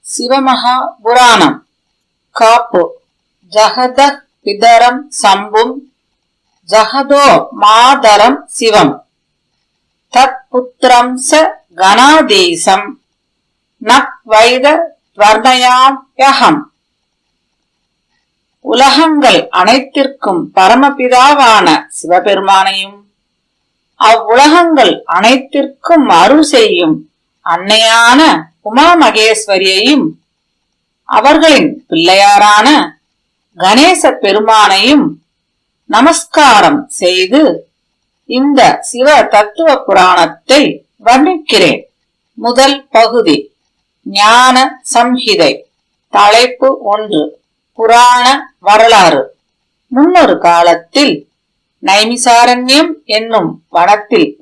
சிவமகா புராணம் காப்பு ஜகத பிதரம் சம்பும் ஜகதோ மாதரம் சிவம் தத் புத்திரம் ச கணாதீசம் நக் வைத வர்ணயாம்யகம். உலகங்கள் அனைத்திற்கும் பரமபிதாவான சிவபெருமானையும் அவ்வுலகங்கள் அனைத்திற்கும் அருள் செய்யும் அன்னையான உமா மகேஸ்வரியையும் அவர்களின் பிள்ளையாரான கணேச பெருமானையும் நமஸ்காரம் செய்து இந்த சிவ தத்துவ புராணத்தை வர்ணிக்கிறேன். முதல் பகுதி ஞான சம்ஹிதை. தலைப்பு 1. புராண வரலாறு. முன்னொரு காலத்தில் நைமிசாரண்யம் என்னும் வனத்தில்